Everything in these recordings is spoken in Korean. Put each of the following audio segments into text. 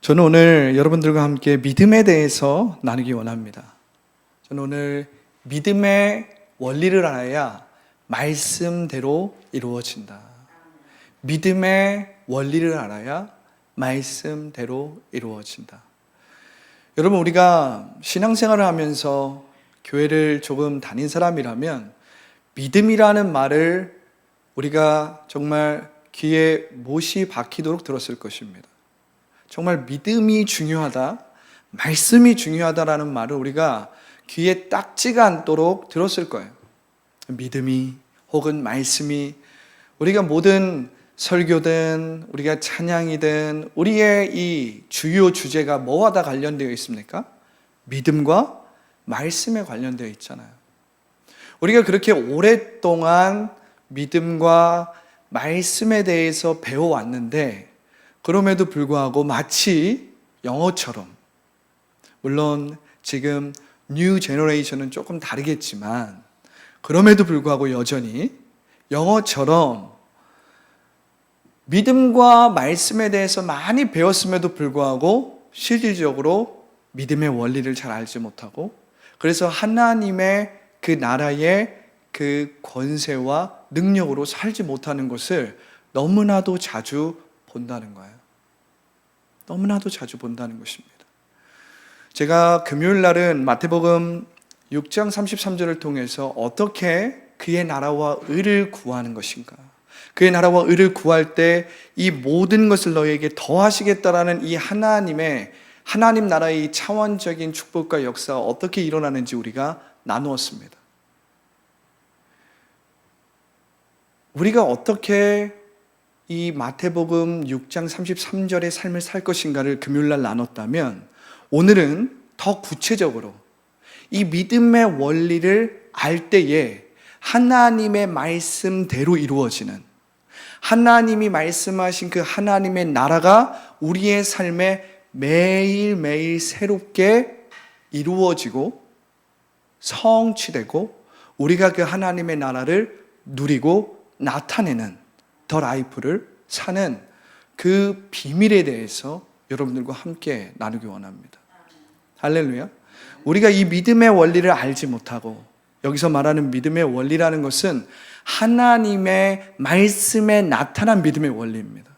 저는 오늘 여러분들과 함께 믿음에 대해서 나누기 원합니다. 저는 오늘 믿음의 원리를 알아야 말씀대로 이루어진다. 믿음의 원리를 알아야 말씀대로 이루어진다. 여러분, 우리가 신앙생활을 하면서 교회를 조금 다닌 사람이라면 믿음이라는 말을 우리가 정말 귀에 못이 박히도록 들었을 것입니다. 정말 믿음이 중요하다, 말씀이 중요하다라는 말을 우리가 귀에 딱지가 않도록 들었을 거예요. 믿음이 혹은 말씀이 우리가 모든 설교든 우리가 찬양이든 우리의 이 주요 주제가 뭐와 다 관련되어 있습니까? 믿음과 말씀에 관련되어 있잖아요. 우리가 그렇게 오랫동안 믿음과 말씀에 대해서 배워왔는데 그럼에도 불구하고 마치 영어처럼, 물론 지금 뉴 제너레이션은 조금 다르겠지만 그럼에도 불구하고 여전히 영어처럼 믿음과 말씀에 대해서 많이 배웠음에도 불구하고 실질적으로 믿음의 원리를 잘 알지 못하고, 그래서 하나님의 그 나라의 그 권세와 능력으로 살지 못하는 것을 너무나도 자주 본다는 거예요. 너무나도 자주 본다는 것입니다. 제가 금요일 날은 마태복음 6장 33절을 통해서 어떻게 그의 나라와 의를 구하는 것인가, 그의 나라와 의를 구할 때 이 모든 것을 너희에게 더하시겠다라는 이 하나님 나라의 차원적인 축복과 역사가 어떻게 일어나는지 우리가 나누었습니다. 우리가 어떻게 이 마태복음 6장 33절의 삶을 살 것인가를 금요일날 나눴다면, 오늘은 더 구체적으로 이 믿음의 원리를 알 때에 하나님의 말씀대로 이루어지는, 하나님이 말씀하신 그 하나님의 나라가 우리의 삶에 매일매일 새롭게 이루어지고 성취되고 우리가 그 하나님의 나라를 누리고 나타내는 더 라이프를 사는 그 비밀에 대해서 여러분들과 함께 나누기 원합니다. 할렐루야. 우리가 이 믿음의 원리를 알지 못하고, 여기서 말하는 믿음의 원리라는 것은 하나님의 말씀에 나타난 믿음의 원리입니다.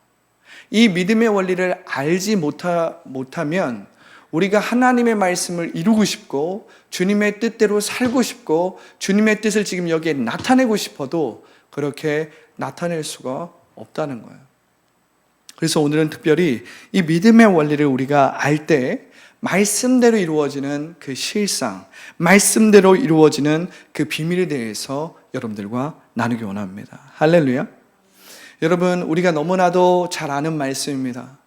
이 믿음의 원리를 알지 못하면 우리가 하나님의 말씀을 이루고 싶고 주님의 뜻대로 살고 싶고 주님의 뜻을 지금 여기에 나타내고 싶어도 그렇게 나타낼 수가 없다는 거예요. 그래서 오늘은 특별히 이 믿음의 원리를 우리가 알 때 말씀대로 이루어지는 그 실상, 말씀대로 이루어지는 그 비밀에 대해서 여러분들과 나누기 원합니다. 할렐루야. 여러분, 우리가 너무나도 잘 아는 말씀입니다.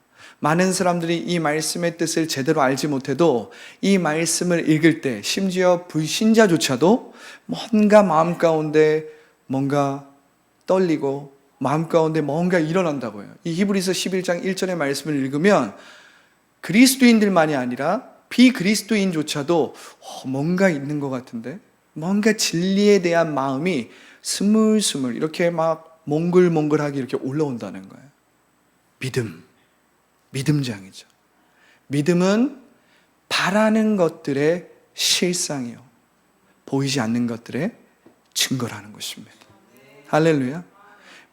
많은 사람들이 이 말씀의 뜻을 제대로 알지 못해도 이 말씀을 읽을 때 심지어 불신자조차도 뭔가 마음 가운데 뭔가 떨리고 마음 가운데 뭔가 일어난다고요. 이 히브리서 11장 1절의 말씀을 읽으면 그리스도인들만이 아니라 비그리스도인조차도 뭔가 있는 것 같은데, 뭔가 진리에 대한 마음이 스물스물 이렇게 막 몽글몽글하게 이렇게 올라온다는 거예요. 믿음장이죠. 믿음은 바라는 것들의 실상이요, 보이지 않는 것들의 증거라는 것입니다. 할렐루야.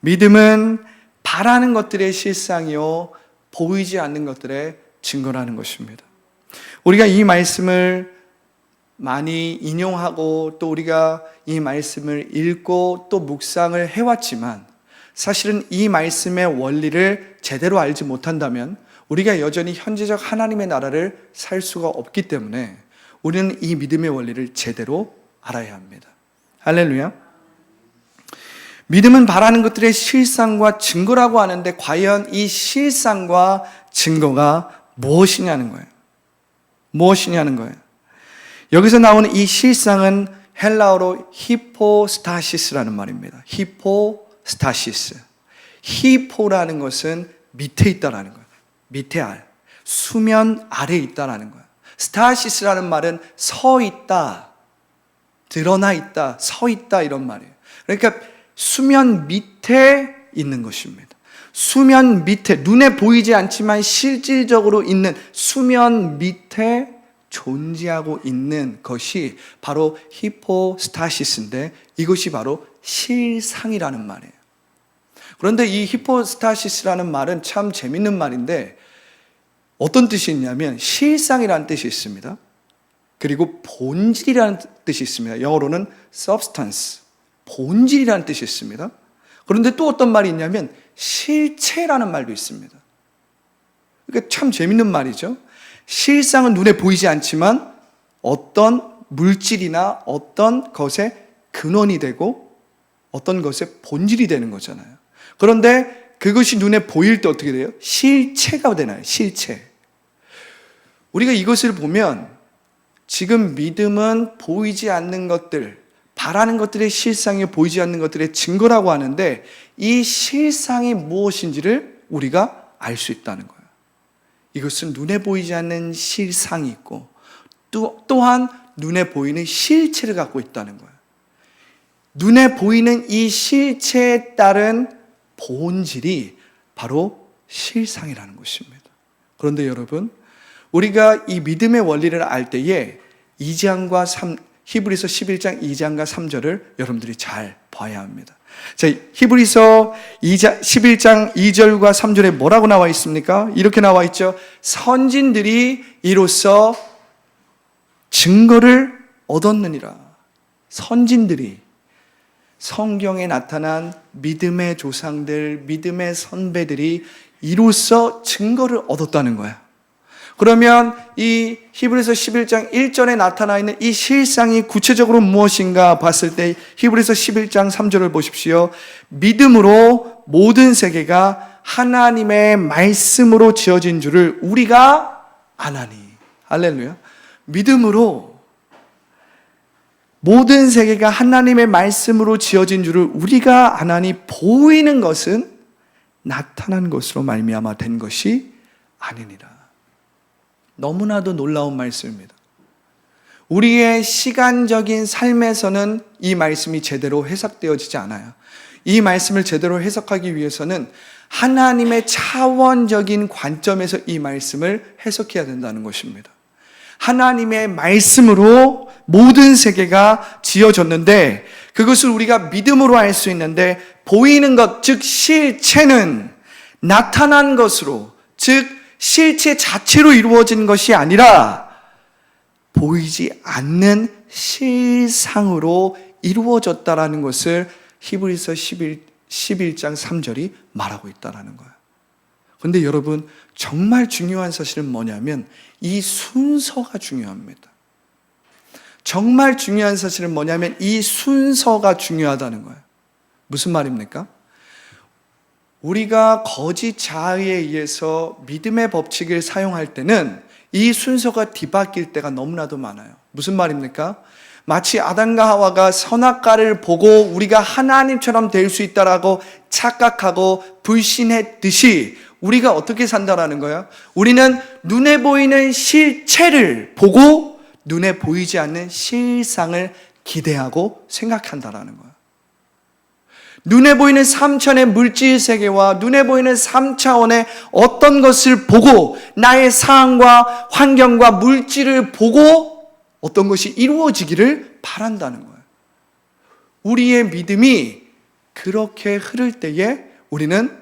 믿음은 바라는 것들의 실상이요, 보이지 않는 것들의 증거라는 것입니다. 우리가 이 말씀을 많이 인용하고 또 우리가 이 말씀을 읽고 또 묵상을 해왔지만, 사실은 이 말씀의 원리를 제대로 알지 못한다면 우리가 여전히 현재적 하나님의 나라를 살 수가 없기 때문에 우리는 이 믿음의 원리를 제대로 알아야 합니다. 할렐루야. 믿음은 바라는 것들의 실상과 증거라고 하는데, 과연 이 실상과 증거가 무엇이냐는 거예요. 무엇이냐는 거예요. 여기서 나오는 이 실상은 헬라어로 히포스타시스라는 말입니다. 히포스타시스. 히포라는 것은 밑에 있다라는 거예요. 밑에 수면 아래에 있다라는 거예요. 스타시스라는 말은 서 있다, 드러나 있다, 서 있다 이런 말이에요. 그러니까 수면 밑에 있는 것입니다. 수면 밑에, 눈에 보이지 않지만 실질적으로 있는 수면 밑에 존재하고 있는 것이 바로 히포스타시스인데, 이것이 바로 실상이라는 말이에요. 그런데 이 히포스타시스라는 말은 참 재밌는 말인데, 어떤 뜻이 있냐면 실상이라는 뜻이 있습니다. 그리고 본질이라는 뜻이 있습니다. 영어로는 substance, 본질이라는 뜻이 있습니다. 그런데 또 어떤 말이 있냐면 실체라는 말도 있습니다. 그러니까 참 재밌는 말이죠. 실상은 눈에 보이지 않지만 어떤 물질이나 어떤 것의 근원이 되고 어떤 것의 본질이 되는 거잖아요. 그런데 그것이 눈에 보일 때 어떻게 돼요? 실체가 되나요? 실체. 우리가 이것을 보면 지금 믿음은 보이지 않는 것들, 바라는 것들의 실상이 보이지 않는 것들의 증거라고 하는데, 이 실상이 무엇인지를 우리가 알 수 있다는 거예요. 이것은 눈에 보이지 않는 실상이 있고 또한 눈에 보이는 실체를 갖고 있다는 거예요. 눈에 보이는 이 실체에 따른 본질이 바로 실상이라는 것입니다. 그런데 여러분, 우리가 이 믿음의 원리를 알 때에 히브리서 11장 2장과 3절을 여러분들이 잘 봐야 합니다. 자, 히브리서 11장 2절과 3절에 뭐라고 나와 있습니까? 이렇게 나와 있죠. 선진들이 이로써 증거를 얻었느니라. 선진들이, 성경에 나타난 믿음의 조상들, 믿음의 선배들이 이로써 증거를 얻었다는 거야. 그러면 이 히브리서 11장 1절에 나타나 있는 이 실상이 구체적으로 무엇인가 봤을 때 히브리서 11장 3절을 보십시오. 믿음으로 모든 세계가 하나님의 말씀으로 지어진 줄을 우리가 아나니. 할렐루야. 믿음으로 모든 세계가 하나님의 말씀으로 지어진 줄을 우리가 아나니, 보이는 것은 나타난 것으로 말미암아 된 것이 아니니라. 너무나도 놀라운 말씀입니다. 우리의 시간적인 삶에서는 이 말씀이 제대로 해석되어지지 않아요. 이 말씀을 제대로 해석하기 위해서는 하나님의 차원적인 관점에서 이 말씀을 해석해야 된다는 것입니다. 하나님의 말씀으로 모든 세계가 지어졌는데, 그것을 우리가 믿음으로 알 수 있는데, 보이는 것, 즉 실체는 나타난 것으로, 즉 실체 자체로 이루어진 것이 아니라 보이지 않는 실상으로 이루어졌다라는 것을 히브리서 11장 3절이 말하고 있다라는 거예요. 그런데 여러분, 정말 중요한 사실은 뭐냐면 이 순서가 중요합니다. 정말 중요한 사실은 뭐냐면 이 순서가 중요하다는 거예요. 무슨 말입니까? 우리가 거짓 자아에 의해서 믿음의 법칙을 사용할 때는 이 순서가 뒤바뀔 때가 너무나도 많아요. 무슨 말입니까? 마치 아담과 하와가 선악과를 보고 우리가 하나님처럼 될 수 있다라고 착각하고 불신했듯이 우리가 어떻게 산다라는 거예요? 우리는 눈에 보이는 실체를 보고 눈에 보이지 않는 실상을 기대하고 생각한다라는 거예요. 눈에 보이는 3차원의 물질 세계와 눈에 보이는 3차원의 어떤 것을 보고 나의 상황과 환경과 물질을 보고 어떤 것이 이루어지기를 바란다는 거예요. 우리의 믿음이 그렇게 흐를 때에 우리는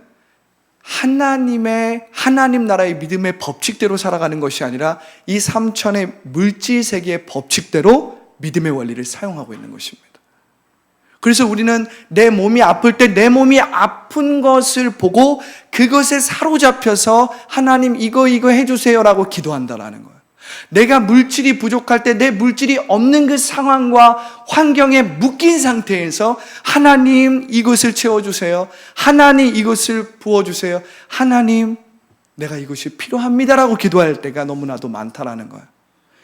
하나님 나라의 믿음의 법칙대로 살아가는 것이 아니라 이 3차원의 물질 세계의 법칙대로 믿음의 원리를 사용하고 있는 것입니다. 그래서 우리는 내 몸이 아플 때 내 몸이 아픈 것을 보고 그것에 사로잡혀서 하나님 이거 해주세요라고 기도한다라는 거예요. 내가 물질이 부족할 때 내 물질이 없는 그 상황과 환경에 묶인 상태에서 하나님 이것을 채워주세요. 하나님 이것을 부어주세요. 하나님 내가 이것이 필요합니다라고 기도할 때가 너무나도 많다라는 거예요.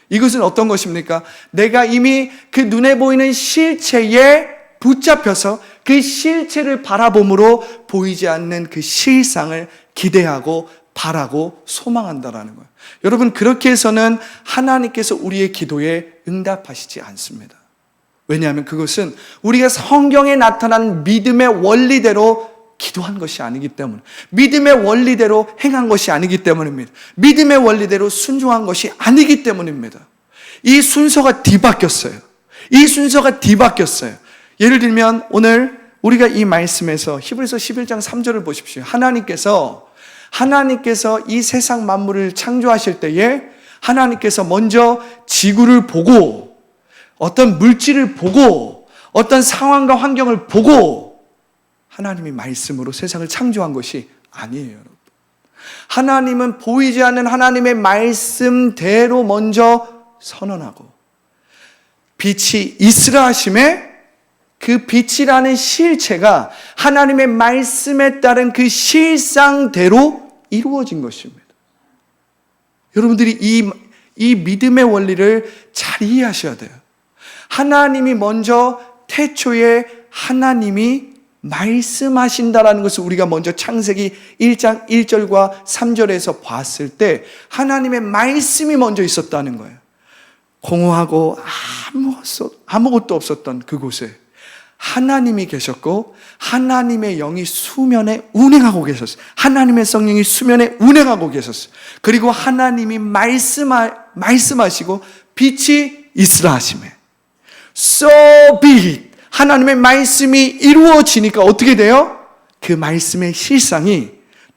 이것은 어떤 것입니까? 내가 이미 그 눈에 보이는 실체에 붙잡혀서 그 실체를 바라봄으로 보이지 않는 그 실상을 기대하고 바라고 소망한다라는 거예요. 여러분, 그렇게 해서는 하나님께서 우리의 기도에 응답하시지 않습니다. 왜냐하면 그것은 우리가 성경에 나타난 믿음의 원리대로 기도한 것이 아니기 때문에, 믿음의 원리대로 행한 것이 아니기 때문입니다. 믿음의 원리대로 순종한 것이 아니기 때문입니다. 이 순서가 뒤바뀌었어요. 이 순서가 뒤바뀌었어요. 예를 들면 오늘 우리가 이 말씀에서 히브리서 11장 3절을 보십시오. 하나님께서 이 세상 만물을 창조하실 때에 하나님께서 먼저 지구를 보고, 어떤 물질을 보고, 어떤 상황과 환경을 보고 하나님이 말씀으로 세상을 창조한 것이 아니에요, 여러분. 하나님은 보이지 않는 하나님의 말씀대로 먼저 선언하고, 빛이 있으라 하심에 그 빛이라는 실체가 하나님의 말씀에 따른 그 실상대로 이루어진 것입니다. 여러분들이 이 믿음의 원리를 잘 이해하셔야 돼요. 하나님이 먼저 태초에 하나님이 말씀하신다라는 것을 우리가 먼저 창세기 1장 1절과 3절에서 봤을 때 하나님의 말씀이 먼저 있었다는 거예요. 공허하고 아무것도 없었던 그곳에 하나님이 계셨고, 하나님의 영이 수면에 운행하고 계셨어요. 하나님의 성령이 수면에 운행하고 계셨어요. 그리고 하나님이 말씀하시고 빛이 있으라 하시매 So be it. 하나님의 말씀이 이루어지니까 어떻게 돼요? 그 말씀의 실상이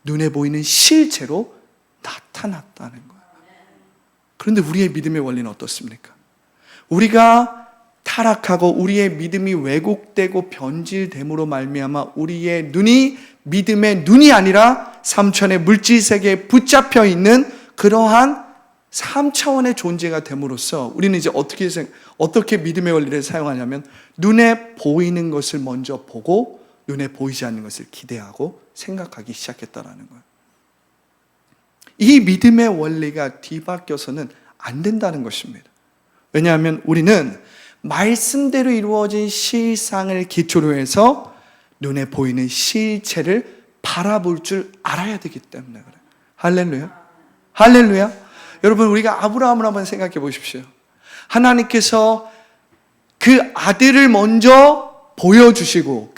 눈에 보이는 실체로 나타났다는 거예요. 그런데 우리의 믿음의 원리는 어떻습니까? 우리가 타락하고 우리의 믿음이 왜곡되고 변질됨으로 말미암아 우리의 눈이 믿음의 눈이 아니라 3차원의 물질세계에 붙잡혀 있는 그러한 3차원의 존재가 됨으로써 우리는 이제 어떻게 믿음의 원리를 사용하냐면, 눈에 보이는 것을 먼저 보고 눈에 보이지 않는 것을 기대하고 생각하기 시작했다는 거예요. 이 믿음의 원리가 뒤바뀌어서는 안 된다는 것입니다. 왜냐하면 우리는 말씀대로 이루어진 실상을 기초로 해서 눈에 보이는 실체를 바라볼 줄 알아야 되기 때문에 그래요. 할렐루야. 할렐루야. 여러분, 우리가 아브라함을 한번 생각해 보십시오. 하나님께서 그 아들을 먼저 보여주시고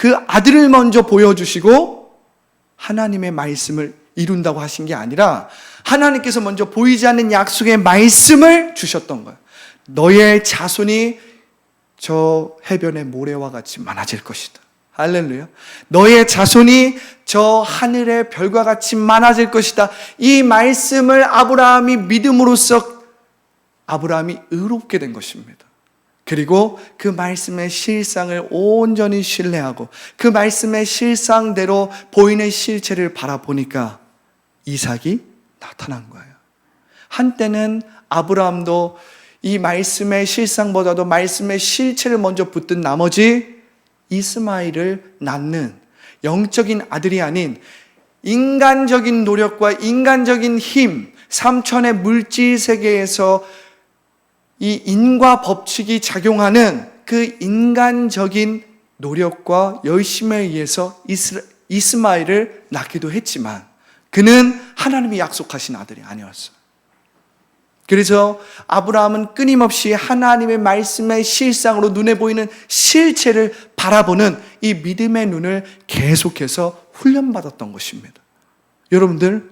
하나님의 말씀을 이룬다고 하신 게 아니라 하나님께서 먼저 보이지 않는 약속의 말씀을 주셨던 거예요. 너의 자손이 저 해변의 모래와 같이 많아질 것이다. 할렐루야. 너의 자손이 저 하늘의 별과 같이 많아질 것이다. 이 말씀을 아브라함이 믿음으로써 아브라함이 의롭게 된 것입니다. 그리고 그 말씀의 실상을 온전히 신뢰하고 그 말씀의 실상대로 보이는 실체를 바라보니까 이삭이 나타난 거예요. 한때는 아브라함도 이 말씀의 실상보다도 말씀의 실체를 먼저 붙든 나머지 이스마엘을 낳는 영적인 아들이 아닌 인간적인 노력과 인간적인 힘, 삼천의 물질 세계에서 이 인과 법칙이 작용하는 그 인간적인 노력과 열심에 의해서 이스마엘을 낳기도 했지만 그는 하나님이 약속하신 아들이 아니었어요. 그래서 아브라함은 끊임없이 하나님의 말씀의 실상으로 눈에 보이는 실체를 바라보는 이 믿음의 눈을 계속해서 훈련받았던 것입니다. 여러분들,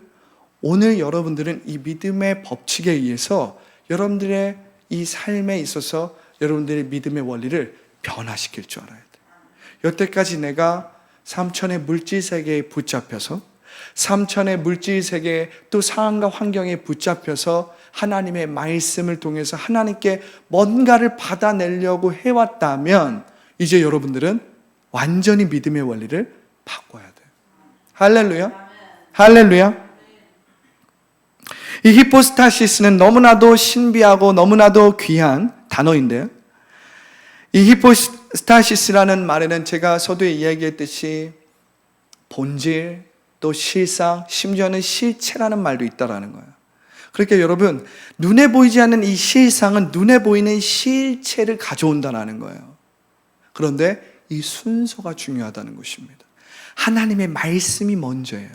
오늘 여러분들은 이 믿음의 법칙에 의해서 여러분들의 이 삶에 있어서 여러분들의 믿음의 원리를 변화시킬 줄 알아야 돼요. 여태까지 내가 삼천의 물질 세계에 붙잡혀서 삼천의 물질 세계 또 상황과 환경에 붙잡혀서 하나님의 말씀을 통해서 하나님께 뭔가를 받아내려고 해왔다면 이제 여러분들은 완전히 믿음의 원리를 바꿔야 돼요. 할렐루야. 할렐루야. 이 히포스타시스는 너무나도 신비하고 너무나도 귀한 단어인데요. 이 히포스타시스라는 말에는 제가 서두에 이야기했듯이 본질, 또 실상, 심지어는 실체라는 말도 있다라는 거예요. 그러니까 여러분, 눈에 보이지 않는 이 실상은 눈에 보이는 실체를 가져온다는 거예요. 그런데 이 순서가 중요하다는 것입니다. 하나님의 말씀이 먼저예요.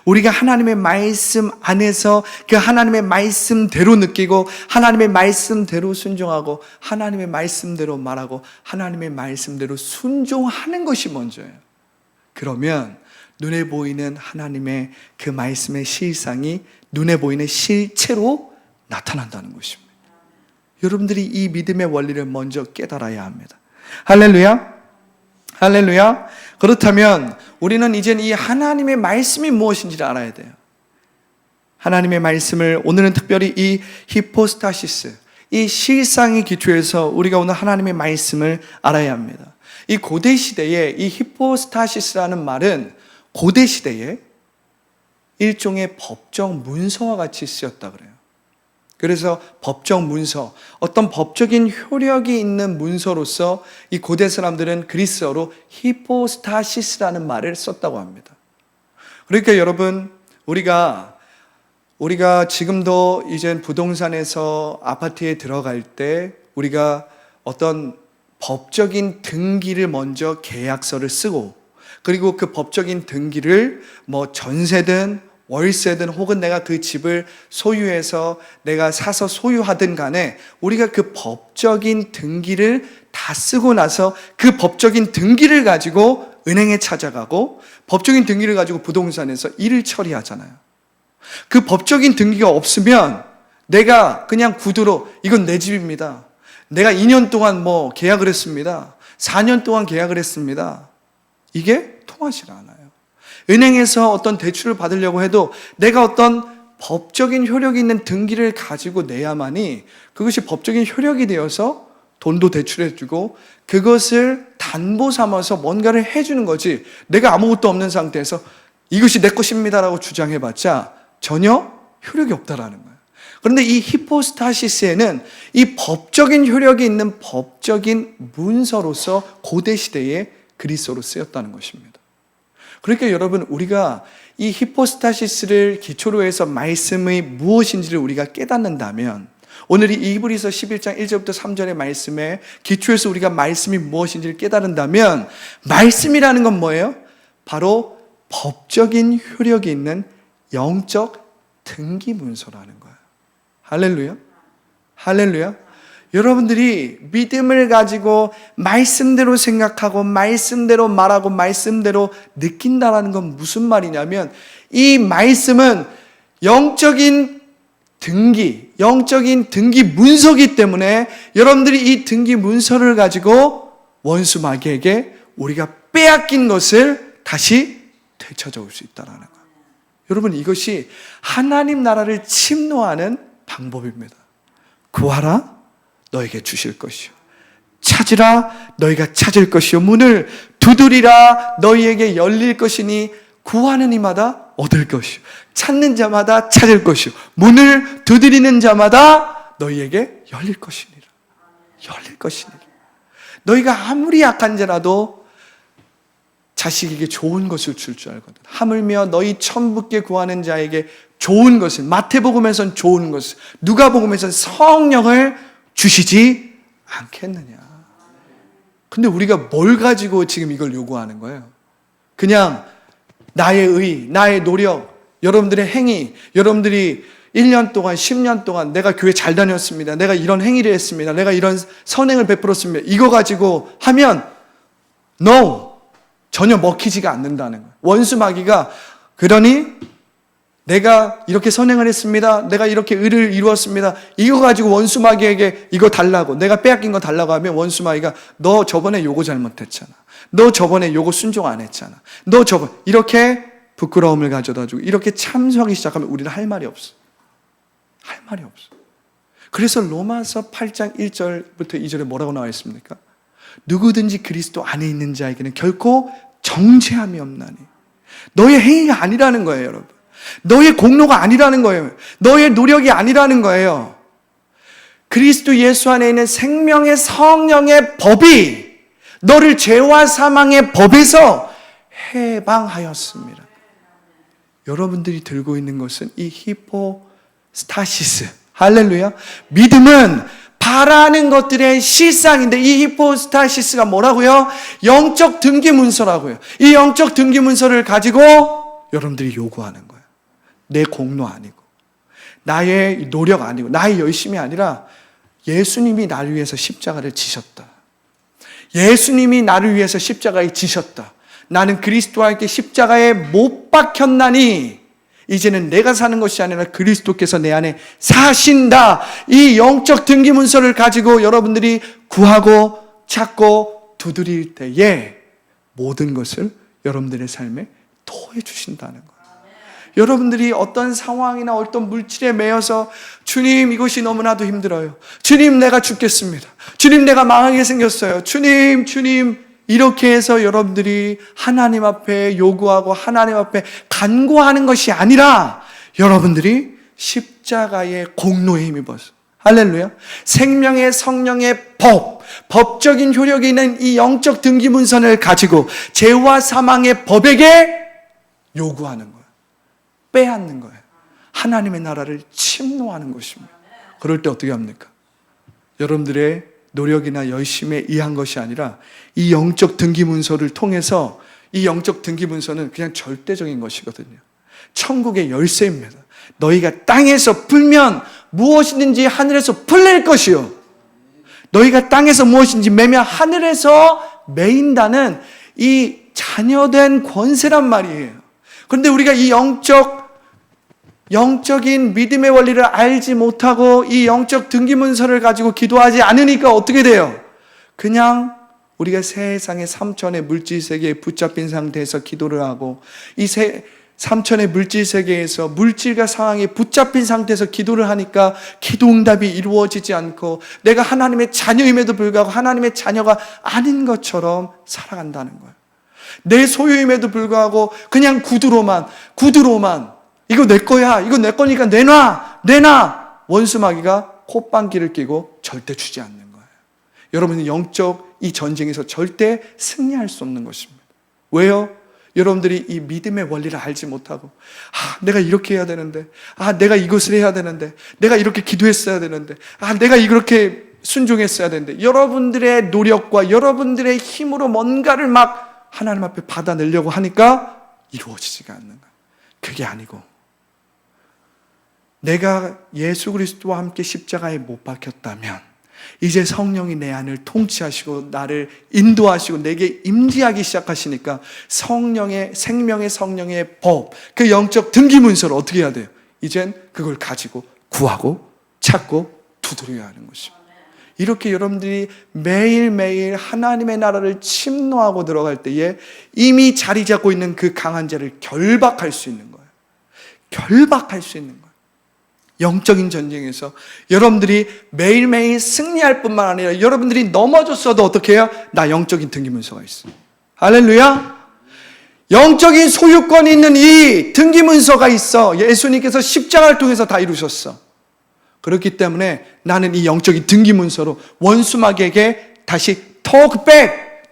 우리가 하나님의 말씀 안에서 그 하나님의 말씀대로 느끼고 하나님의 말씀대로 순종하고 하나님의 말씀대로 말하고 하나님의 말씀대로 순종하는 것이 먼저예요. 그러면 눈에 보이는 하나님의 그 말씀의 실상이 눈에 보이는 실체로 나타난다는 것입니다. 여러분들이 이 믿음의 원리를 먼저 깨달아야 합니다. 할렐루야. 할렐루야. 그렇다면 우리는 이제는 이 하나님의 말씀이 무엇인지를 알아야 돼요. 하나님의 말씀을 오늘은 특별히 이 히포스타시스, 이 실상의 기초에서 우리가 오늘 하나님의 말씀을 알아야 합니다. 이 고대 시대에 이 히포스타시스라는 말은 고대 시대에 일종의 법정 문서와 같이 쓰였다 그래요. 그래서 법정 문서, 어떤 법적인 효력이 있는 문서로서 이 고대 사람들은 그리스어로 히포스타시스라는 말을 썼다고 합니다. 그러니까 여러분, 우리가 지금도 이제 부동산에서 아파트에 들어갈 때 우리가 어떤 법적인 등기를 먼저 계약서를 쓰고, 그리고 그 법적인 등기를 뭐 전세든 월세든 혹은 내가 그 집을 소유해서 내가 사서 소유하든 간에 우리가 그 법적인 등기를 다 쓰고 나서 그 법적인 등기를 가지고 은행에 찾아가고 법적인 등기를 가지고 부동산에서 일을 처리하잖아요. 그 법적인 등기가 없으면 내가 그냥 구두로 이건 내 집입니다. 내가 2년 동안 뭐 계약을 했습니다. 4년 동안 계약을 했습니다. 이게 통하지 않아요. 은행에서 어떤 대출을 받으려고 해도 내가 어떤 법적인 효력이 있는 등기를 가지고 내야만이 그것이 법적인 효력이 되어서 돈도 대출해주고 그것을 담보 삼아서 뭔가를 해주는 거지, 내가 아무것도 없는 상태에서 이것이 내 것입니다라고 주장해봤자 전혀 효력이 없다라는 거예요. 그런데 이 히포스타시스에는 이 법적인 효력이 있는 법적인 문서로서 고대 시대에 그리스어로 쓰였다는 것입니다. 그러니까 여러분, 우리가 이 히포스타시스를 기초로 해서 말씀의 무엇인지를 우리가 깨닫는다면, 오늘 이 이브리서 11장 1절부터 3절의 말씀에 기초해서 우리가 말씀이 무엇인지를 깨달은다면, 말씀이라는 건 뭐예요? 바로 법적인 효력이 있는 영적 등기 문서라는 거예요. 할렐루야. 할렐루야. 여러분들이 믿음을 가지고 말씀대로 생각하고 말씀대로 말하고 말씀대로 느낀다라는 건 무슨 말이냐면, 이 말씀은 영적인 등기 문서이기 때문에 여러분들이 이 등기 문서를 가지고 원수 마귀에게 우리가 빼앗긴 것을 다시 되찾아올 수 있다는 거예요. 여러분, 이것이 하나님 나라를 침노하는 방법입니다. 구하라, 너에게 주실 것이요. 찾으라, 너희가 찾을 것이요. 문을 두드리라, 너희에게 열릴 것이니 구하는 이마다 얻을 것이요. 찾는 자마다 찾을 것이요. 문을 두드리는 자마다 너희에게 열릴 것이니라. 열릴 것이니라. 너희가 아무리 약한 자라도 자식에게 좋은 것을 줄 줄 알거든. 하물며 너희 천부께 구하는 자에게 좋은 것을, 마태복음에선 좋은 것을, 누가복음에선 성령을 주시지 않겠느냐. 근데 우리가 뭘 가지고 지금 이걸 요구하는 거예요? 그냥 나의 의, 나의 노력, 여러분들의 행위, 여러분들이 1년 동안, 10년 동안 내가 교회 잘 다녔습니다, 내가 이런 행위를 했습니다, 내가 이런 선행을 베풀었습니다, 이거 가지고 하면 No! 전혀 먹히지가 않는다는 거예요. 원수 마귀가 그러니 내가 이렇게 선행을 했습니다, 내가 이렇게 의를 이루었습니다, 이거 가지고 원수 마귀에게 이거 달라고, 내가 빼앗긴 거 달라고 하면 원수 마귀가 너 저번에 요거 잘못했잖아, 너 저번에 요거 순종 안 했잖아, 너 저번, 이렇게 부끄러움을 가져다 주고 이렇게 참소하기 시작하면 우리는 할 말이 없어. 할 말이 없어. 그래서 로마서 8장 1절부터 2절에 뭐라고 나와 있습니까? 누구든지 그리스도 안에 있는 자에게는 결코 정죄함이 없나니. 너의 행위가 아니라는 거예요, 여러분. 너의 공로가 아니라는 거예요. 너의 노력이 아니라는 거예요. 그리스도 예수 안에 있는 생명의 성령의 법이 너를 죄와 사망의 법에서 해방하였습니다. 여러분들이 들고 있는 것은 이 히포스타시스, 할렐루야. 믿음은 바라는 것들의 실상인데, 이 히포스타시스가 뭐라고요? 영적 등기 문서라고요. 이 영적 등기 문서를 가지고 여러분들이 요구하는 거예요. 내 공로 아니고, 나의 노력 아니고, 나의 열심이 아니라 예수님이 나를 위해서 십자가를 지셨다. 예수님이 나를 위해서 십자가에 지셨다. 나는 그리스도와 함께 십자가에 못 박혔나니 이제는 내가 사는 것이 아니라 그리스도께서 내 안에 사신다. 이 영적 등기문서를 가지고 여러분들이 구하고 찾고 두드릴 때에 모든 것을 여러분들의 삶에 토해 주신다는 거예요. 여러분들이 어떤 상황이나 어떤 물질에 매여서 주님 이것이 너무나도 힘들어요. 주님 내가 죽겠습니다. 주님 내가 망하게 생겼어요. 주님 이렇게 해서 여러분들이 하나님 앞에 요구하고 하나님 앞에 간구하는 것이 아니라 여러분들이 십자가의 공로에 힘입어서 할렐루야. 생명의 성령의 법적인 효력이 있는 이 영적 등기문서를 가지고 죄와 사망의 법에게 요구하는 거예요. 빼앗는 거예요. 하나님의 나라를 침노하는 것입니다. 그럴 때 어떻게 합니까? 여러분들의 노력이나 열심에 의한 것이 아니라 이 영적 등기문서를 통해서 이 영적 등기문서는 그냥 절대적인 것이거든요. 천국의 열쇠입니다. 너희가 땅에서 풀면 무엇이든지 하늘에서 풀릴 것이요. 너희가 땅에서 무엇인지 매면 하늘에서 매인다는 이 자녀된 권세란 말이에요. 그런데 우리가 이 영적인 믿음의 원리를 알지 못하고 이 영적 등기문서를 가지고 기도하지 않으니까 어떻게 돼요? 그냥 우리가 세상의 삼천의 물질세계에 붙잡힌 상태에서 기도를 하고 이 삼천의 물질세계에서 물질과 상황에 붙잡힌 상태에서 기도를 하니까 기도 응답이 이루어지지 않고 내가 하나님의 자녀임에도 불구하고 하나님의 자녀가 아닌 것처럼 살아간다는 거예요. 내 소유임에도 불구하고 그냥 구두로만 이거 내 거야, 이거 내 거니까 내놔 원수마귀가 콧방귀를 끼고 절대 주지 않는 거예요. 여러분은 영적 이 전쟁에서 절대 승리할 수 없는 것입니다. 왜요? 여러분들이 이 믿음의 원리를 알지 못하고 내가 이렇게 해야 되는데 내가 이것을 해야 되는데 내가 이렇게 기도했어야 되는데 내가 이렇게 순종했어야 되는데 여러분들의 노력과 여러분들의 힘으로 뭔가를 막 하나님 앞에 받아내려고 하니까 이루어지지가 않는 거예요. 그게 아니고 내가 예수 그리스도와 함께 십자가에 못 박혔다면 이제 성령이 내 안을 통치하시고 나를 인도하시고 내게 임재하기 시작하시니까 생명의 성령의 법, 그 영적 등기문서를 어떻게 해야 돼요? 이젠 그걸 가지고 구하고 찾고 두드려야 하는 것입니다. 이렇게 여러분들이 매일매일 하나님의 나라를 침노하고 들어갈 때에 이미 자리 잡고 있는 그 강한 자를 결박할 수 있는 거예요. 결박할 수 있는 거예요. 영적인 전쟁에서 여러분들이 매일매일 승리할 뿐만 아니라 여러분들이 넘어졌어도 어떻게 해요? 나 영적인 등기문서가 있어. 할렐루야. 영적인 소유권이 있는 이 등기문서가 있어. 예수님께서 십자가를 통해서 다 이루셨어. 그렇기 때문에 나는 이 영적인 등기문서로 원수마귀에게 다시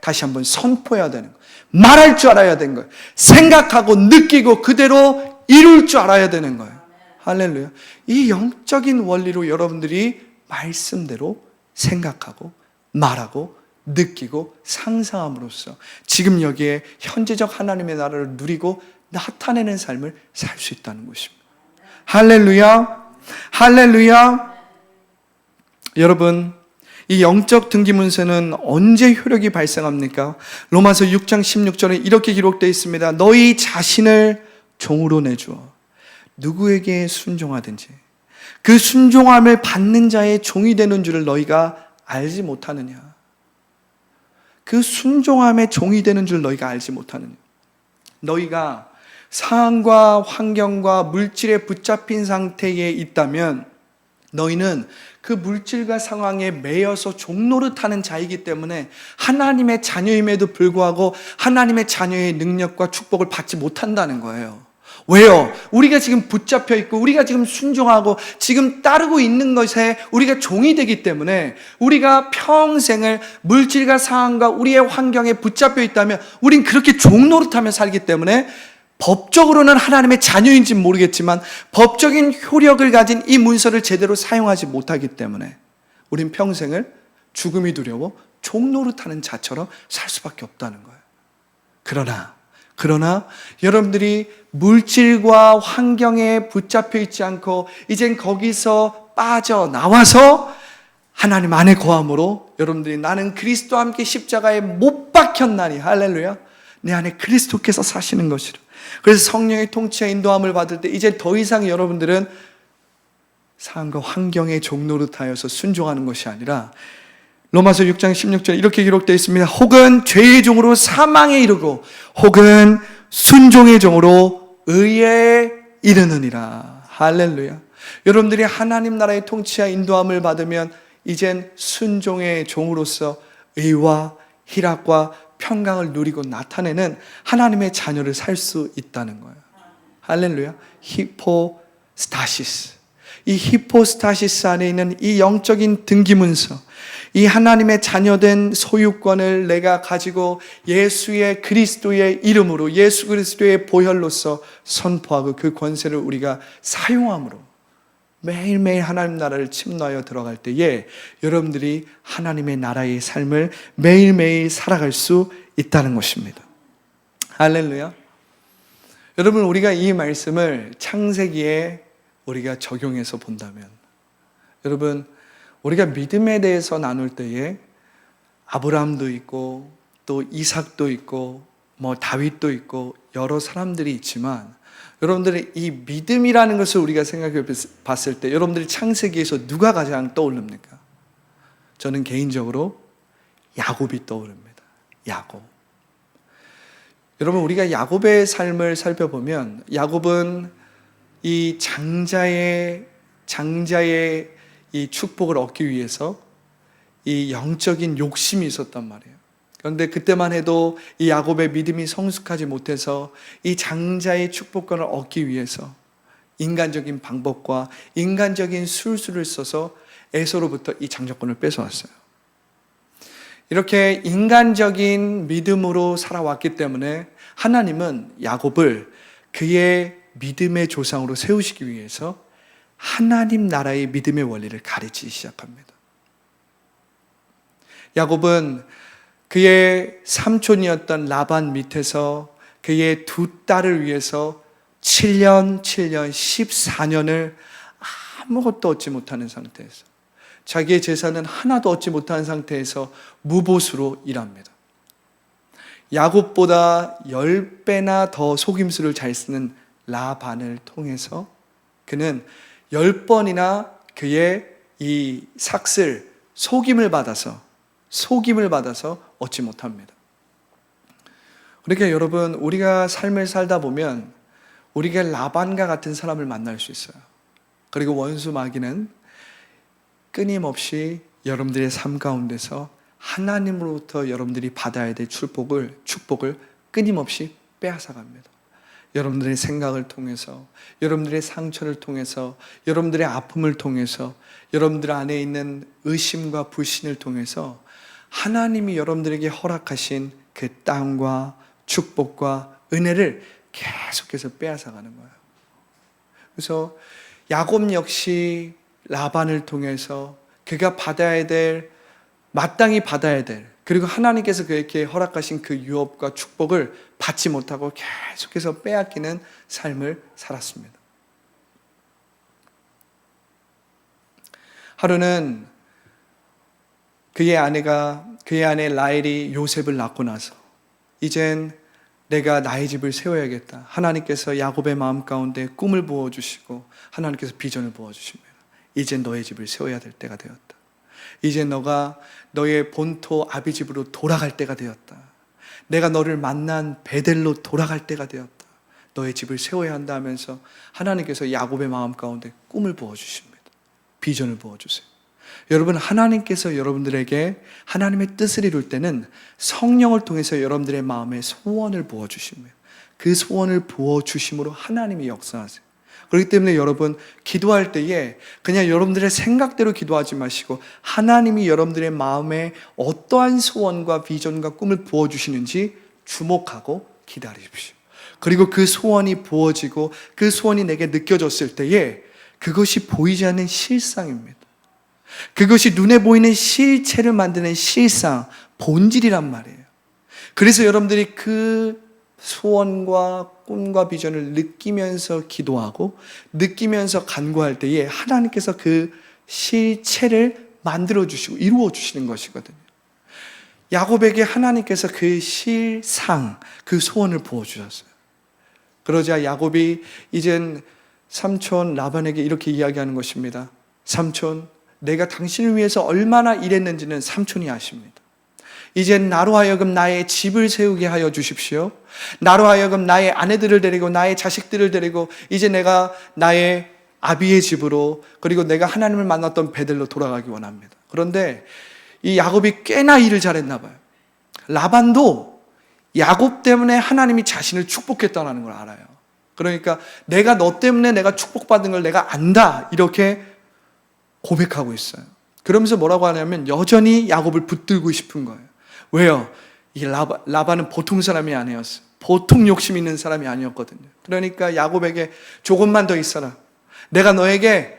다시 한번 선포해야 되는 거예요. 말할 줄 알아야 되는 거예요. 생각하고 느끼고 그대로 이룰 줄 알아야 되는 거예요. 할렐루야. 이 영적인 원리로 여러분들이 말씀대로 생각하고 말하고 느끼고 상상함으로써 지금 여기에 현재적 하나님의 나라를 누리고 나타내는 삶을 살 수 있다는 것입니다. 할렐루야. 할렐루야. 여러분, 이 영적 등기문서는 언제 효력이 발생합니까? 로마서 6장 16절에 이렇게 기록되어 있습니다. 너희 자신을 종으로 내주어 누구에게 순종하든지 그 순종함을 받는 자의 종이 되는 줄을 너희가 알지 못하느냐. 그 순종함의 종이 되는 줄 너희가 알지 못하느냐. 너희가 상황과 환경과 물질에 붙잡힌 상태에 있다면 너희는 그 물질과 상황에 매여서 종노릇하는 자이기 때문에 하나님의 자녀임에도 불구하고 하나님의 자녀의 능력과 축복을 받지 못한다는 거예요. 왜요? 우리가 지금 붙잡혀 있고 우리가 지금 순종하고 지금 따르고 있는 것에 우리가 종이 되기 때문에 우리가 평생을 물질과 상황과 우리의 환경에 붙잡혀 있다면 우린 그렇게 종노릇하며 살기 때문에 법적으로는 하나님의 자녀인지는 모르겠지만 법적인 효력을 가진 이 문서를 제대로 사용하지 못하기 때문에 우린 평생을 죽음이 두려워 종노릇하는 자처럼 살 수밖에 없다는 거예요. 그러나 여러분들이 물질과 환경에 붙잡혀 있지 않고 이젠 거기서 빠져나와서 하나님 안에 거함으로 여러분들이 나는 그리스도와 함께 십자가에 못 박혔나니 할렐루야. 내 안에 그리스도께서 사시는 것이라. 그래서 성령의 통치와 인도함을 받을 때 이제 더 이상 여러분들은 상황과 환경의 종노릇하여서 순종하는 것이 아니라 로마서 6장 16절 이렇게 기록되어 있습니다. 혹은 죄의 종으로 사망에 이르고 혹은 순종의 종으로 의에 이르느니라. 할렐루야. 여러분들이 하나님 나라의 통치와 인도함을 받으면 이젠 순종의 종으로서 의와 희락과 평강을 누리고 나타내는 하나님의 자녀를 살 수 있다는 거예요. 할렐루야. 히포스타시스. 이 히포스타시스 안에 있는 이 영적인 등기문서, 이 하나님의 자녀된 소유권을 내가 가지고 예수의 그리스도의 이름으로 예수 그리스도의 보혈로서 선포하고 그 권세를 우리가 사용함으로 매일매일 하나님 나라를 침노하여 들어갈 때에 여러분들이 하나님의 나라의 삶을 매일매일 살아갈 수 있다는 것입니다. 할렐루야. 여러분, 우리가 이 말씀을 창세기에 우리가 적용해서 본다면, 여러분, 우리가 믿음에 대해서 나눌 때에 아브라함도 있고 또 이삭도 있고 다윗도 있고 여러 사람들이 있지만, 여러분들의 이 믿음이라는 것을 우리가 생각해 봤을 때 여러분들이 창세기에서 누가 가장 떠오릅니까? 저는 개인적으로 야곱이 떠오릅니다. 야곱. 여러분, 우리가 야곱의 삶을 살펴보면 야곱은 이 장자의 이 축복을 얻기 위해서 이 영적인 욕심이 있었단 말이에요. 그런데 그때만 해도 이 야곱의 믿음이 성숙하지 못해서 이 장자의 축복권을 얻기 위해서 인간적인 방법과 인간적인 술수를 써서 에서로부터 이 장자권을 뺏어왔어요. 이렇게 인간적인 믿음으로 살아왔기 때문에 하나님은 야곱을 그의 믿음의 조상으로 세우시기 위해서 하나님 나라의 믿음의 원리를 가르치기 시작합니다. 야곱은 그의 삼촌이었던 라반 밑에서 그의 두 딸을 위해서 7년, 14년을 아무것도 얻지 못하는 상태에서, 자기의 재산은 하나도 얻지 못하는 상태에서 무보수로 일합니다. 야곱보다 10배나 더 속임수를 잘 쓰는 라반을 통해서 그는 10번이나 그의 이 삭슬, 속임을 받아서 얻지 못합니다. 그러니까 여러분, 우리가 삶을 살다 보면 우리가 라반과 같은 사람을 만날 수 있어요. 그리고 원수 마귀는 끊임없이 여러분들의 삶 가운데서 하나님으로부터 여러분들이 받아야 될 축복을 끊임없이 빼앗아갑니다. 여러분들의 생각을 통해서, 여러분들의 상처를 통해서, 여러분들의 아픔을 통해서, 여러분들 안에 있는 의심과 불신을 통해서 하나님이 여러분들에게 허락하신 그 땅과 축복과 은혜를 계속해서 빼앗아가는 거예요. 그래서 야곱 역시 라반을 통해서 그가 마땅히 받아야 될, 그리고 하나님께서 그에게 허락하신 그 유업과 축복을 받지 못하고 계속해서 빼앗기는 삶을 살았습니다. 하루는 그의 아내 라헬이 요셉을 낳고 나서 이젠 내가 나의 집을 세워야겠다. 하나님께서 야곱의 마음 가운데 꿈을 부어주시고 하나님께서 비전을 부어주십니다. 이제 너의 집을 세워야 될 때가 되었다. 이제 너가 너의 본토 아비 집으로 돌아갈 때가 되었다. 내가 너를 만난 베델로 돌아갈 때가 되었다. 너의 집을 세워야 한다 하면서 하나님께서 야곱의 마음 가운데 꿈을 부어주십니다. 비전을 부어주세요. 여러분, 하나님께서 여러분들에게 하나님의 뜻을 이룰 때는 성령을 통해서 여러분들의 마음에 소원을 부어주십니다. 그 소원을 부어주심으로 하나님이 역사하세요. 그렇기 때문에 여러분, 기도할 때에 그냥 여러분들의 생각대로 기도하지 마시고 하나님이 여러분들의 마음에 어떠한 소원과 비전과 꿈을 부어주시는지 주목하고 기다리십시오. 그리고 그 소원이 부어지고 그 소원이 내게 느껴졌을 때에 그것이 보이지 않는 실상입니다. 그것이 눈에 보이는 실체를 만드는 실상, 본질이란 말이에요. 그래서 여러분들이 그 소원과 꿈과 비전을 느끼면서 기도하고 느끼면서 간구할 때에 하나님께서 그 실체를 만들어주시고 이루어주시는 것이거든요. 야곱에게 하나님께서 그 실상, 그 소원을 부어주셨어요. 그러자 야곱이 이젠 삼촌 라반에게 이렇게 이야기하는 것입니다. 삼촌, 내가 당신을 위해서 얼마나 일했는지는 삼촌이 아십니다. 이젠 나로 하여금 나의 집을 세우게 하여 주십시오. 나로 하여금 나의 아내들을 데리고 나의 자식들을 데리고 이제 내가 나의 아비의 집으로, 그리고 내가 하나님을 만났던 베들로 돌아가기 원합니다. 그런데 이 야곱이 꽤나 일을 잘했나 봐요. 라반도 야곱 때문에 하나님이 자신을 축복했다는 걸 알아요. 그러니까 내가 너 때문에 내가 축복받은 걸 내가 안다, 이렇게 고백하고 있어요. 그러면서 뭐라고 하냐면 여전히 야곱을 붙들고 싶은 거예요. 왜요? 이 라반은 보통 사람이 아니었어요. 보통 욕심 있는 사람이 아니었거든요. 그러니까 야곱에게 조금만 더 있어라. 내가 너에게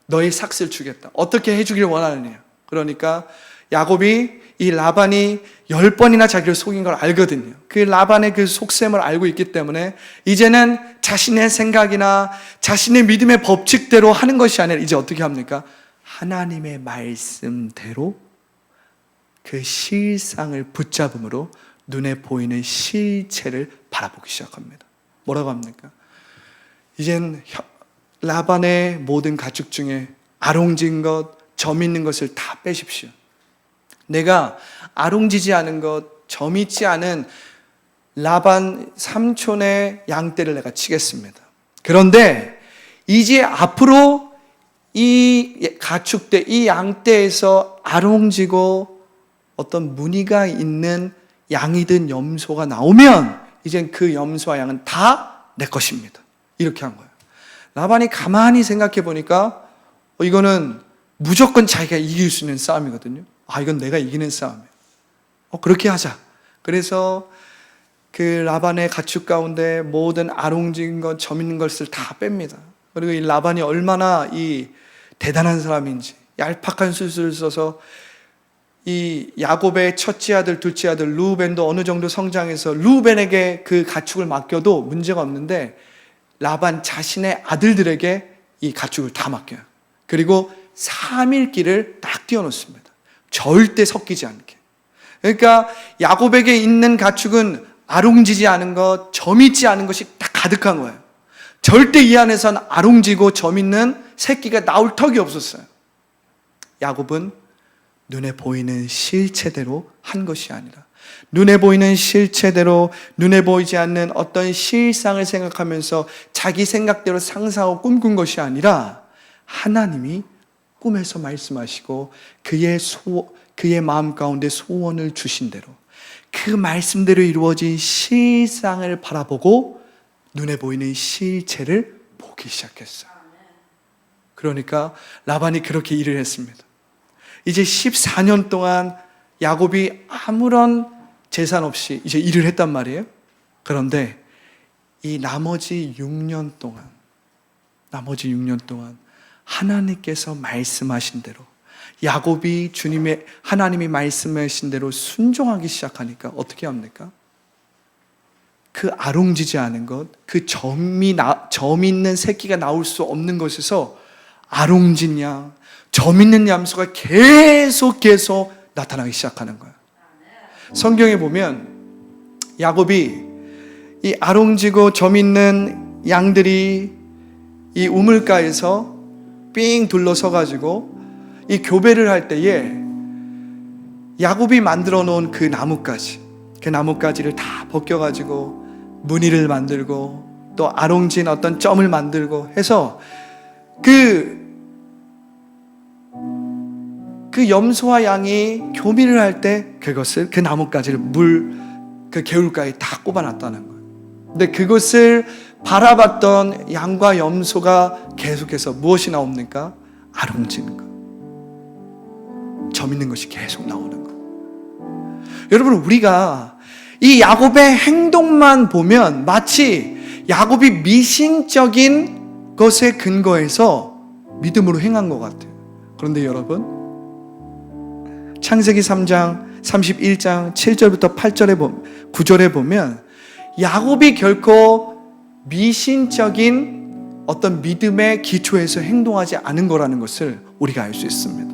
너의 삭슬 주겠다. 어떻게 해주길 원하느냐. 그러니까 야곱이 이 라반이 10번이나 자기를 속인 걸 알거든요. 그 라반의 그 속셈을 알고 있기 때문에 이제는 자신의 생각이나 자신의 믿음의 법칙대로 하는 것이 아니라 이제 어떻게 합니까? 하나님의 말씀대로 그 실상을 붙잡음으로 눈에 보이는 실체를 바라보기 시작합니다. 뭐라고 합니까? 이젠 라반의 모든 가축 중에 아롱진 것, 점 있는 것을 다 빼십시오. 내가 아롱지지 않은 것, 점 있지 않은 라반 삼촌의 양떼를 내가 치겠습니다. 그런데 이제 앞으로 이 가축대, 이 양떼에서 아롱지고 어떤 무늬가 있는 양이든 염소가 나오면 이젠 그 염소와 양은 다 내 것입니다. 이렇게 한 거예요. 라반이 가만히 생각해 보니까 이거는 무조건 자기가 이길 수 있는 싸움이거든요. 이건 내가 이기는 싸움이에요. 그렇게 하자. 그래서 그 라반의 가축 가운데 모든 아롱진 것, 점 있는 것을 다 뺍니다. 그리고 이 라반이 얼마나 이 대단한 사람인지 얄팍한 수술을 써서 이 야곱의 첫째 아들, 둘째 아들 루벤도 어느 정도 성장해서 루벤에게 그 가축을 맡겨도 문제가 없는데 라반 자신의 아들들에게 이 가축을 다 맡겨요. 그리고 3일길을 딱 띄워놓습니다. 절대 섞이지 않게. 그러니까 야곱에게 있는 가축은 아롱지지 않은 것, 점 있지 않은 것이 딱 가득한 거예요. 절대 이 안에선 아롱지고 점 있는 새끼가 나올 턱이 없었어요. 야곱은 눈에 보이는 실체대로 한 것이 아니라 눈에 보이는 실체대로, 눈에 보이지 않는 어떤 실상을 생각하면서 자기 생각대로 상상하고 꿈꾼 것이 아니라 하나님이 꿈에서 말씀하시고 그의 마음 가운데 소원을 주신 대로 그 말씀대로 이루어진 실상을 바라보고 눈에 보이는 실체를 보기 시작했어요. 그러니까 라반이 그렇게 일을 했습니다. 이제 14년 동안 야곱이 아무런 재산 없이 이제 일을 했단 말이에요. 그런데 이 나머지 6년 동안 하나님께서 말씀하신 대로 야곱이 하나님이 말씀하신 대로 순종하기 시작하니까 어떻게 합니까? 그 아롱지지 않은 것, 그 점 있는 새끼가 나올 수 없는 것에서 아롱진 양, 점 있는 염소가 계속 나타나기 시작하는 거예요. 성경에 보면 야곱이 이 아롱지고 점 있는 양들이 이 우물가에서 삥 둘러서가지고 이 교배를 할 때에 야곱이 만들어 놓은 그 나뭇가지를 다 벗겨가지고 무늬를 만들고 또 아롱진 어떤 점을 만들고 해서 그 염소와 양이 교미를 할 때 그것을 그 나뭇가지를 그 개울가에 다 꼽아놨다는 거예요. 근데 그것을 바라봤던 양과 염소가 계속해서 무엇이 나옵니까? 아롱진 것, 점 있는 것이 계속 나오는 거. 여러분, 우리가 이 야곱의 행동만 보면 마치 야곱이 미신적인 것에 근거해서 믿음으로 행한 것 같아요. 그런데 여러분, 창세기 3장 31장 7절부터 9절에 보면 야곱이 결코 미신적인 어떤 믿음의 기초에서 행동하지 않은 거라는 것을 우리가 알 수 있습니다.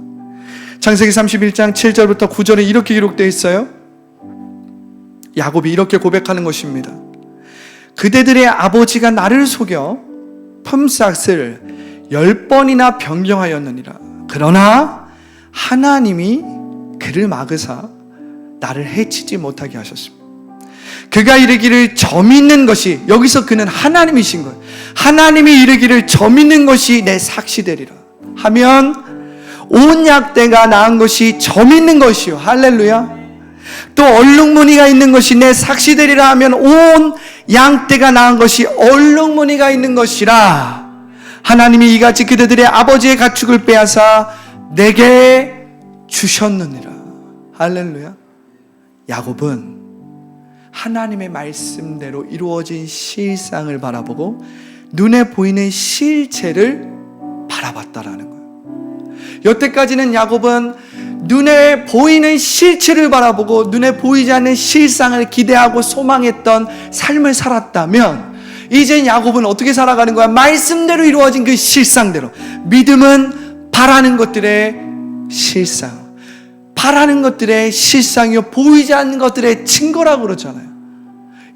창세기 31장 7절부터 9절에 이렇게 기록되어 있어요. 야곱이 이렇게 고백하는 것입니다. 그대들의 아버지가 나를 속여 품삯을 10번이나 변경하였느니라. 그러나 하나님이 그를 막으사 나를 해치지 못하게 하셨습니다. 그가 이르기를 저 믿는 것이, 여기서 그는 하나님이신 거예요. 하나님이 이르기를 저 믿는 것이 내 삭시되리라 하면 온 약대가 낳은 것이 저 믿는 것이요. 할렐루야. 또 얼룩무늬가 있는 것이 내 삭시되리라 하면 온 양떼가 낳은 것이 얼룩무늬가 있는 것이라. 하나님이 이같이 그들의 아버지의 가축을 빼앗아 내게 주셨느니라. 할렐루야. 야곱은 하나님의 말씀대로 이루어진 실상을 바라보고 눈에 보이는 실체를 바라봤다라는 거예요. 여태까지는 야곱은 눈에 보이는 실체를 바라보고 눈에 보이지 않는 실상을 기대하고 소망했던 삶을 살았다면, 이젠 야곱은 어떻게 살아가는 거야? 말씀대로 이루어진 그 실상대로. 믿음은 바라는 것들의 실상, 바라는 것들의 실상이요, 보이지 않는 것들의 증거라고 그러잖아요.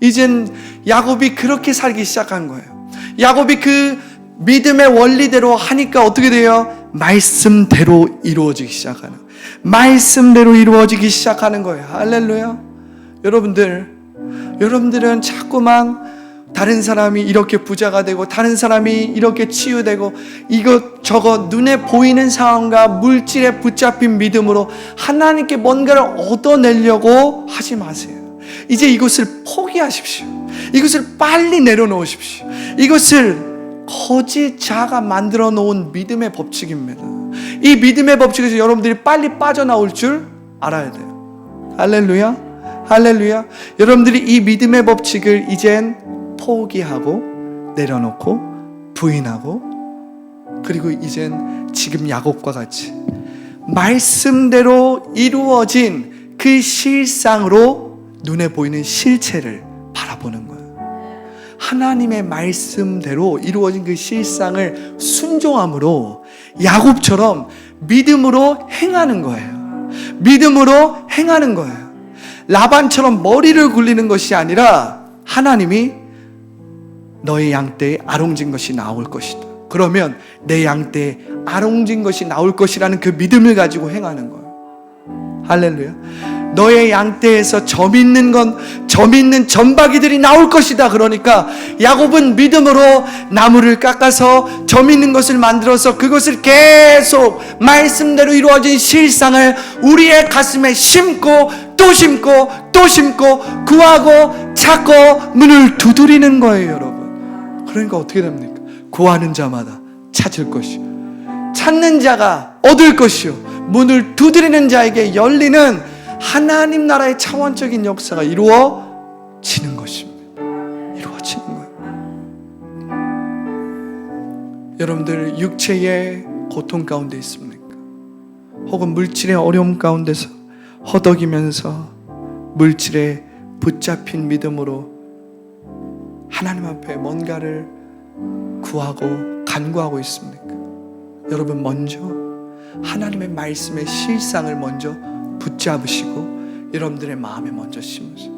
이젠 야곱이 그렇게 살기 시작한 거예요. 야곱이 그 믿음의 원리대로 하니까 어떻게 돼요? 말씀대로 이루어지기 시작하는 거예요. 말씀대로 이루어지기 시작하는 거예요. 할렐루야. 여러분들은 자꾸만 다른 사람이 이렇게 부자가 되고 다른 사람이 이렇게 치유되고 이것 저것 눈에 보이는 상황과 물질에 붙잡힌 믿음으로 하나님께 뭔가를 얻어내려고 하지 마세요. 이제 이것을 포기하십시오. 이것을 빨리 내려놓으십시오. 이것을 거짓 자가 만들어 놓은 믿음의 법칙입니다. 이 믿음의 법칙에서 여러분들이 빨리 빠져나올 줄 알아야 돼요. 할렐루야. 할렐루야. 여러분들이 이 믿음의 법칙을 이젠 포기하고 내려놓고 부인하고, 그리고 이젠 지금 야곱과 같이 말씀대로 이루어진 그 실상으로 눈에 보이는 실체를 바라보는 거예요. 하나님의 말씀대로 이루어진 그 실상을 순종함으로 야곱처럼 믿음으로 행하는 거예요. 믿음으로 행하는 거예요. 라반처럼 머리를 굴리는 것이 아니라 하나님이 너의 양떼에 아롱진 것이 나올 것이다. 그러면 내 양떼에 아롱진 것이 나올 것이라는 그 믿음을 가지고 행하는 거예요. 할렐루야. 너의 양떼에서 점 있는 점박이들이 나올 것이다. 그러니까 야곱은 믿음으로 나무를 깎아서 점 있는 것을 만들어서 그것을 계속 말씀대로 이루어진 실상을 우리의 가슴에 심고 또 심고 또 심고 구하고 찾고 문을 두드리는 거예요, 여러분. 그러니까 어떻게 됩니까? 구하는 자마다 찾을 것이요, 찾는 자가 얻을 것이요, 문을 두드리는 자에게 열리는 하나님 나라의 차원적인 역사가 이루어지는 것입니다. 이루어지는 거예요. 여러분들 육체의 고통 가운데 있습니까? 혹은 물질의 어려움 가운데서 허덕이면서 물질에 붙잡힌 믿음으로 하나님 앞에 뭔가를 구하고 간구하고 있습니까? 여러분, 먼저 하나님의 말씀의 실상을 먼저 붙잡으시고 여러분들의 마음에 먼저 심으세요.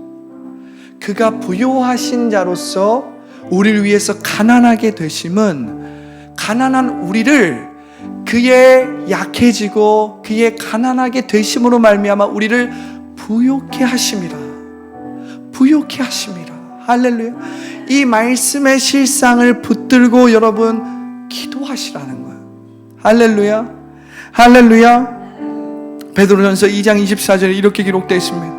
그가 부요하신 자로서 우리를 위해서 가난하게 되심은 가난한 우리를 그의 약해지고 그의 가난하게 되심으로 말미암아 우리를 부요케 하심이라. 부요케 하심이라. 할렐루야. 이 말씀의 실상을 붙들고 여러분 기도하시라는 거예요. 할렐루야. 할렐루야. 베드로전서 2장 24절에 이렇게 기록되어 있습니다.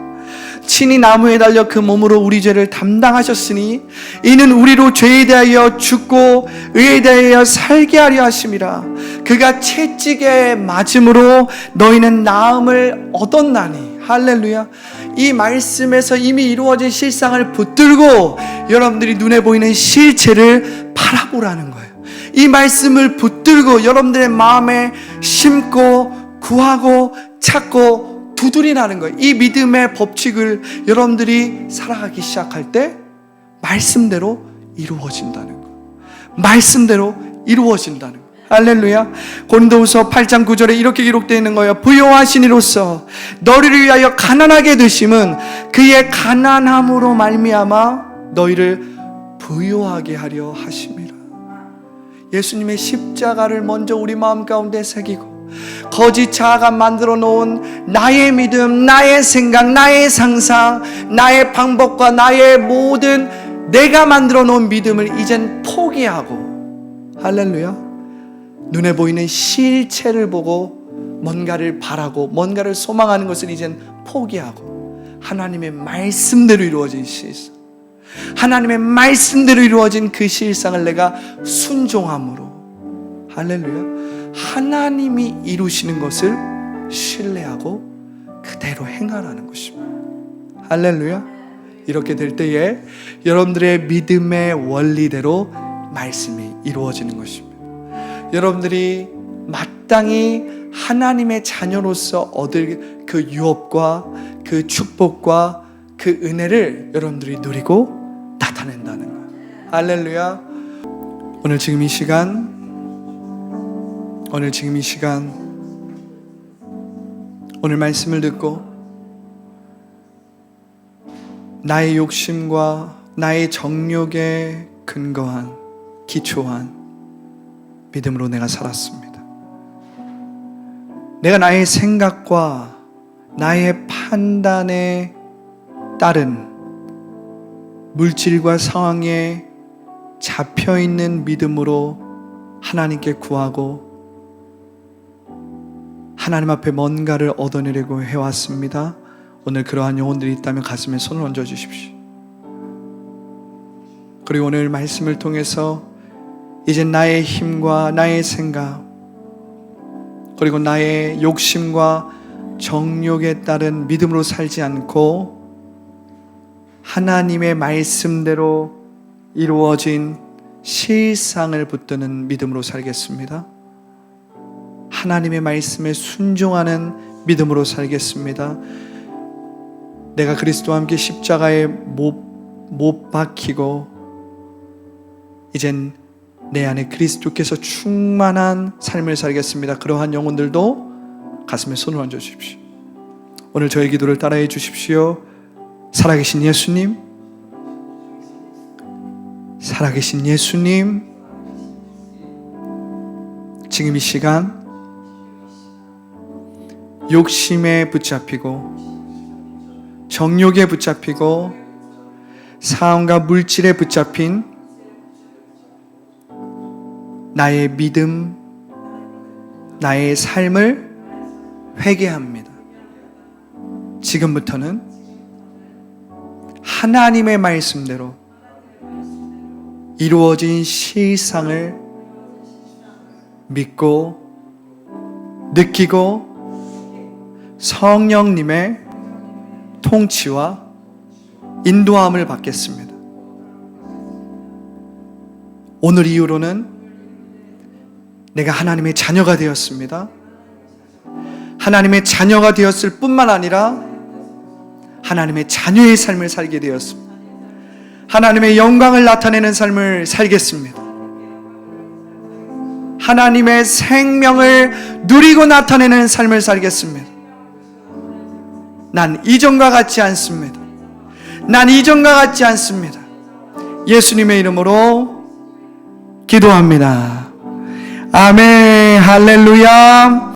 친히 나무에 달려 그 몸으로 우리 죄를 담당하셨으니 이는 우리로 죄에 대하여 죽고 의에 대하여 살게 하려 하심이라. 그가 채찍에 맞음으로 너희는 나음을 얻었나니. 할렐루야. 이 말씀에서 이미 이루어진 실상을 붙들고 여러분들이 눈에 보이는 실체를 바라보라는 거예요. 이 말씀을 붙들고 여러분들의 마음에 심고 구하고 찾고 두드리라는 거예요. 이 믿음의 법칙을 여러분들이 살아가기 시작할 때 말씀대로 이루어진다는 거예요. 말씀대로 이루어진다는 거예요. 할렐루야. 고린도후서 8장 9절에 이렇게 기록되어 있는 거예요. 부요하신 이로써 너희를 위하여 가난하게 되심은 그의 가난함으로 말미암아 너희를 부요하게 하려 하심이라. 예수님의 십자가를 먼저 우리 마음 가운데 새기고 거짓 자아가 만들어 놓은 나의 믿음, 나의 생각, 나의 상상, 나의 방법과 나의 모든 내가 만들어 놓은 믿음을 이젠 포기하고, 할렐루야, 눈에 보이는 실체를 보고 뭔가를 바라고 뭔가를 소망하는 것을 이젠 포기하고 하나님의 말씀대로 이루어진 실상, 하나님의 말씀대로 이루어진 그 실상을 내가 순종함으로, 할렐루야, 하나님이 이루시는 것을 신뢰하고 그대로 행하라는 것입니다. 할렐루야. 이렇게 될 때에 여러분들의 믿음의 원리대로 말씀이 이루어지는 것입니다. 여러분들이 마땅히 하나님의 자녀로서 얻을 그 유업과 그 축복과 그 은혜를 여러분들이 누리고 나타낸다는 거예요. 할렐루야. 오늘 지금 이 시간 오늘 말씀을 듣고 나의 욕심과 나의 정욕에 근거한 기초한 믿음으로 내가 살았습니다. 내가 나의 생각과 나의 판단에 따른 물질과 상황에 잡혀있는 믿음으로 하나님께 구하고 하나님 앞에 뭔가를 얻어내려고 해왔습니다. 오늘 그러한 영혼들이 있다면 가슴에 손을 얹어 주십시오. 그리고 오늘 말씀을 통해서 이제 나의 힘과 나의 생각 그리고 나의 욕심과 정욕에 따른 믿음으로 살지 않고 하나님의 말씀대로 이루어진 실상을 붙드는 믿음으로 살겠습니다. 하나님의 말씀에 순종하는 믿음으로 살겠습니다. 내가 그리스도와 함께 십자가에 못 박히고 이젠 내 안에 그리스도께서 충만한 삶을 살겠습니다. 그러한 영혼들도 가슴에 손을 얹어 주십시오. 오늘 저의 기도를 따라해 주십시오. 살아계신 예수님, 살아계신 예수님, 지금 이 시간 욕심에 붙잡히고 정욕에 붙잡히고 사함과 물질에 붙잡힌 나의 믿음, 나의 삶을 회개합니다. 지금부터는 하나님의 말씀대로 이루어진 실상을 믿고 느끼고 성령님의 통치와 인도함을 받겠습니다. 오늘 이후로는 내가 하나님의 자녀가 되었습니다. 하나님의 자녀가 되었을 뿐만 아니라 하나님의 자녀의 삶을 살게 되었습니다. 하나님의 영광을 나타내는 삶을 살겠습니다. 하나님의 생명을 누리고 나타내는 삶을 살겠습니다. 난 이전과 같지 않습니다. 난 이전과 같지 않습니다. 예수님의 이름으로 기도합니다. 아멘. 할렐루야.